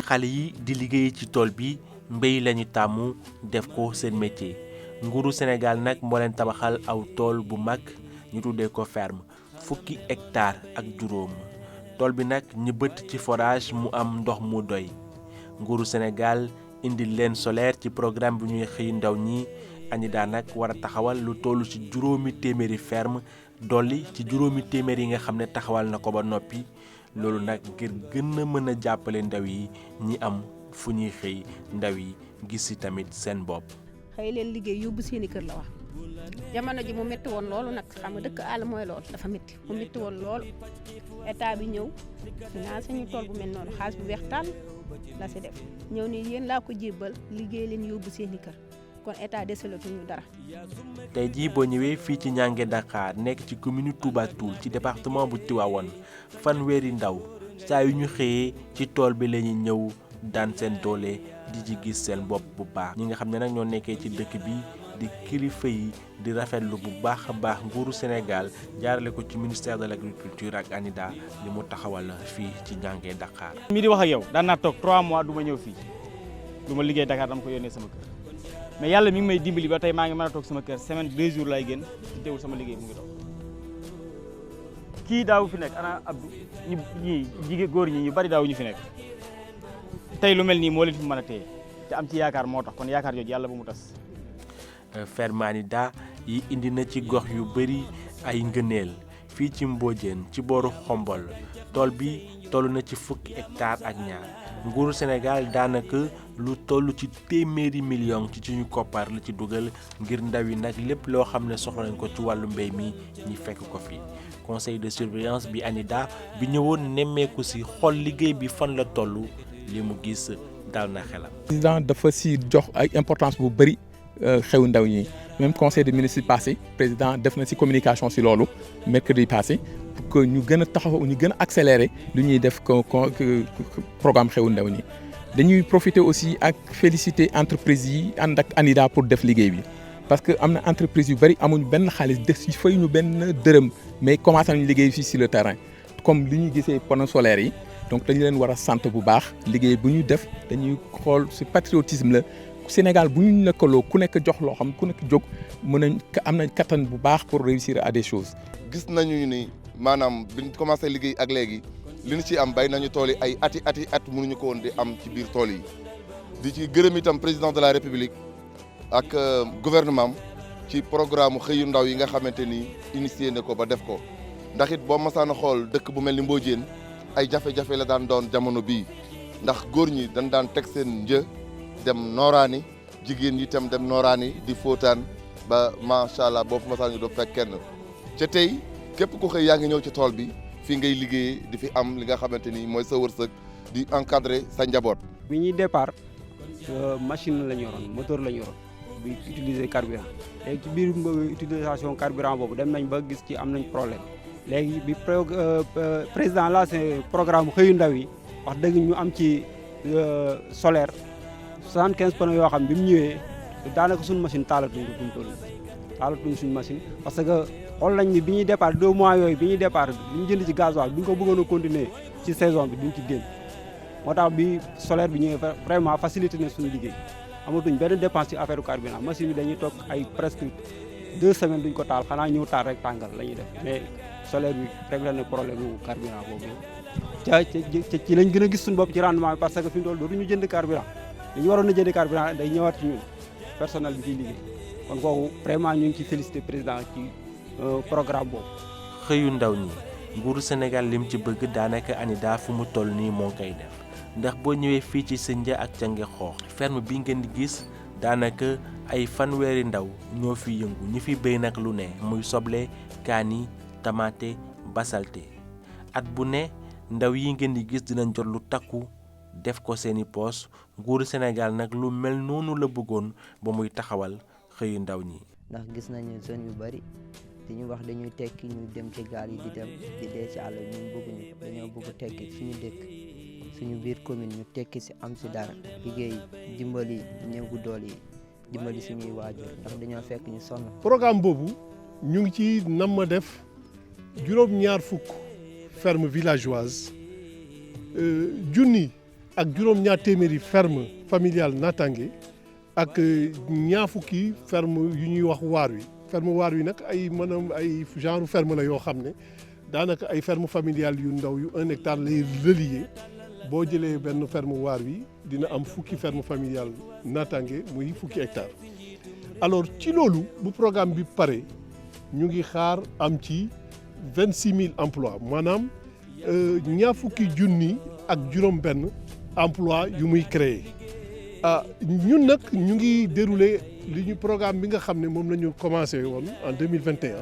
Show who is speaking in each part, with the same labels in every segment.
Speaker 1: xale yi di liggéey ci tool bi mbéy lañu tàmmu def ko seen métier nguuru Sénégal nag moo leen tabaxal aw tool bu mag ñu tuddee ko ferme fukki hectare ak juróom tool bi nag ñu bëtt ci forage mu am ndox mu doy nguuru Sénégal indi leen solaire ci programme bi ñuy xëy ndaw ñi ANIDA nag war a taxawal lu toll ci juróomi téeméeri ferme dolli ci juróomi téeméer yi nga xam ne taxawal na ko ba noppi loolu nag ngir gën a mën a jàppale ndaw yi ñi am fu ñuy xëy ndaw yi gis ci tamit seen bopp.
Speaker 2: xëy leen liggéey yóbbu seeni kër la wax jamono ji mu métti woon loolu nag xam nga dëkk àll mooy loolu dafa métti mu métti woon loolu état bi ñëw financé ñu tool bu mel noonu xaalis bu weex tàll la si def ñëw ni yéen laa ko jébbal liggéey leen yóbbu seeni kër kon état desalatuñu dara.
Speaker 1: tey jii boo ñëwee fii ci Niangué Dakar nekk ci commune Touba Toul ci département bu Tivaouane fanweeri ndaw saa yu ñu xëyee ci tool bi la ñuy ñëw daan seen doole di ci gis seen bopp bu baax. ñi nga xam ne nag ñoo nekkee ci dëkk bi di kilifa yi di rafetlu bu baax a baax nguuru Sénégal jaarale ko ci ministère de l'agriculture ak ANIDA li mu taxawal fii ci Niangué Dakar.
Speaker 3: mi di wax ak yow daan naa toog 3 mois du ma ñëw fii du ma liggéey Dakar dama ko yónnee sama kër. mais yàlla mi ngi may dimbali ba tey maa ngi mën a toog sama kër semaine 2 jours lay génn ci teewul sama liggéey mu ngi dox kii daaw fi nekk ana Abdou ñii jigéen góor ñi ñu bari daaw ñu fi nekk tey lu mel nii moo leen fi mën a téye te am ci yaakaar moo tax kon yaakaar jooju yàlla bu mu tas.
Speaker 1: ferme ANIDA yi indi na ci gox yu bari ay ngëneel fii ci Mbodiène ci booru Xombol tool bi toll na ci fukki hectare ak ñaar nguuru Sénégal daanaka lu toll ci téeméeri million ci suñu koppar la ci dugal ngir ndaw yi nag lépp loo xam ne soxla nañ ko ci wàllu mbéy mi ñi fekk ko fi conseil de surveillance bi ANIDA bi ñëwoon nemmeeku si xool liggéey bi fan la toll li mu gis dal na xelam.
Speaker 4: président dafa si jox ay importance bu bëri xew ndaw ñi même conseil des ministres passé président def na si communication si loolu mercredi passé pour que ñu gën a taxaw ñu gën a accélérer lu ñuy def programme xew ndaw ñi. dañuy profiter aussi ak féliciter entreprise yi ànd ak ANIDA pour def liggéey bi parce que am na entreprise yu bëri amuñu benn xaalis def si fay ñu benn dërëm mais commencé nañu liggéey fii sur le terrain comme li ñu gisee panneaux solaires yi donc dañu leen war a sant bu baax liggéey bu ñu def dañuy xool si patriotisme la Sénégal bu ñu lëkkaloo ku nekk jox loo xam ku nekk jóg mën nañ am nañ kattan bu baax pour réussir à des choses.
Speaker 5: gis nañu ni maanaam biñ commencé liggéey ak léegi. li ñu ci am bay nañu tool yi ay at mënuñu ko woon di am ci biir tool yi di ci gërëm itam président de la république ak gouvernement ci programme xëyu ndaw yi nga xamante ni initié na ko ba def ko ndax it boo masaan a xool dëkk bu mel ni Mbodiène ay jafe-jafe la daan doon jamono bii ndax góor ñi dañ daan teg seen një dem nooraani jigéen ñi itam dem nooraani di fóotaan ba macha allah boo fa masaan ñu doo fekk kenn ca tey képp ku xëy yaa ngi ñëw ci tool bi. fii ngay liggéeyee di fi am li nga xamante ni mooy sa wërsëg di encadrer sa njaboot.
Speaker 6: bi ñuy départ machine la ñu yoroon moteur la ñu yoroon buy utiliser carburant léegi ci biir utilisation carburant boobu dem nañ ba gis ci am nañ problème léegi bi président lancé programme xëyu ndaw yi wax dëgg ñu am ci solaire 75 panneaux yoo xam bi mu ñëwee daanaka suñu machine taalatuñ ko fi mu toll taalatuñ suñu machine parce que. xool nañ ni bi ñuy départ 2 mois yooyu bi ñuy départ bi ñu jënd ci gasoil bi ñu ko bëggoon a continuer ci saison bi duñ ci génn moo tax bi solaire bi ñëwee vraiment facilité na suñu liggéey amatuñ benn dépense ci affaire carburant machine bi dañuy toog ay presque 2 semaines duñ ko taal xanaa ñëw taal rek tàngal la ñuy def mais solaire bi réglé na problème mu carburant boobu ci lañ gën a gis suñu bopp ci rendement bi parce que fi mu toll dootuñu jënd carburant dañu waroon a jënd carburant day ñëwaat ci ñun personnel bi ciy liggéey kon kooku vraiment ñu ngi ci félicité président ci programme boobu.
Speaker 1: xëyu ndaw ñi nguuru Sénégal lim ci bëgg daanaka ANIDA fu mu toll nii moo ngi koy def ndax boo ñëwee fii ci Sindia ak Cange Xoox ferme bi ngeen di gis daanaka ay fanweeri ndaw ñoo fi yëngu ñi fi béy nag lu ne muy soble kaani tamaate basalte at bu ne ndaw yi ngeen di gis dinañ jot lu takku def ko seeni poos nguuru Sénégal nag lu mel noonu la bëggoon ba muy taxawal xëyu ndaw ñi.
Speaker 7: ndax gis nañu zone yu bari dañu wax dañuy tekki ñu dem ci gaal yi di dem di dee ci àll ñun bëgguñu dañoo bëgg tekki suñu dëkk suñu biir commune ñu tekki ci am ci dara liggéey dimbali néew gu dool yi dimbali suñuy waajur ndax dañoo fekk ñu sonn.
Speaker 8: programme boobu ñu ngi ci nam ma def juróom-ñaar fukk ferme villageoise junni ak juróom-ñaar téeméeri ferme familiale naataange ak ñaar fukki ferme yu ñuy wax waar wi ferme waar wi nag ay maanaam ay genre ferme la yoo xam ne daanaka ay ferme familiale yu ndaw yu 1 hectare lay relier boo jëlee benn ferme waar wi dina am fukki ferme familiale naataange muy fukki hectare alors ci loolu bu programme bi pare ñu ngi xaar am ci 26 000 emplois maanaam ñaar fukki junni ak juróom benn emploi yu muy créer ñun nag ñu ngi dérouler li ñu programme bi nga xam ne moom la ñu commencé woon en 2021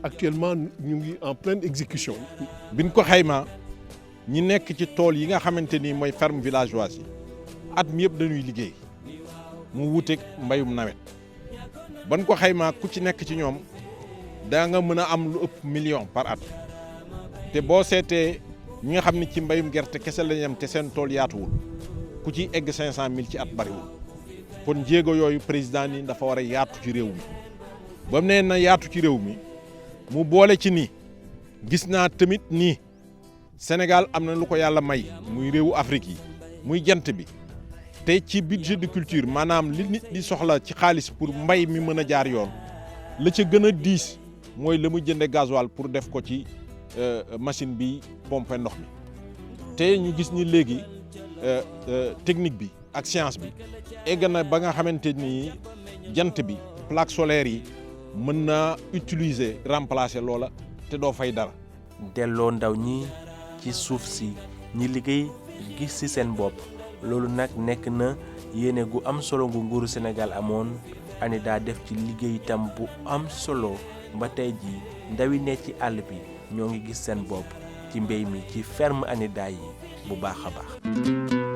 Speaker 8: actuellement ñu ngi en pleine exécution.
Speaker 9: biñ ko xayma ñi nekk ci tool yi nga xamante ni mooy ferme villageoise yi at mi yëpp dañuy liggéey mu wuteeg mbayum nawet ban ko xayma ku ci nekk ci ñoom daa nga mën a am lu ëpp million par at te boo seetee ñi nga xam ne ci mbayum gerte kese la ñu am te seen tool yaatuwul ku ci egg 500 000 ci at bariwul kon jéego yooyu président ni dafa war a yaatu ci réew mi ba mu nee na yaatu ci réew mi mu boole ci ni gis naa tamit ni Sénégal am na lu ko yàlla may muy réewu Afrique yi muy jant bi te ci budget de culture maanaam li nit di soxla ci xaalis pour mbay mi mën a jaar yoon la ca gën a diis mooy la mu jënde gasoil pour def ko ci machine bi pompe ndox mi te ñu gis ni léegi technique bi ak science bi egg na ba nga xamante ni jant bi plaque solaire yi mën na utiliser remplacer loola te doo fay dara.
Speaker 1: delloo ndaw ñi ci suuf si ñi liggéey gis ci seen bopp loolu nag nekk na yéene gu am solo gu nguuru Sénégal amoon ANIDA def ci liggéey itam bu am solo ba tey jii ndaw yi ne ci àll bi ñoo ngi gis seen bopp ci mbéy mi ci ferme ANIDA yi bu baax a baax.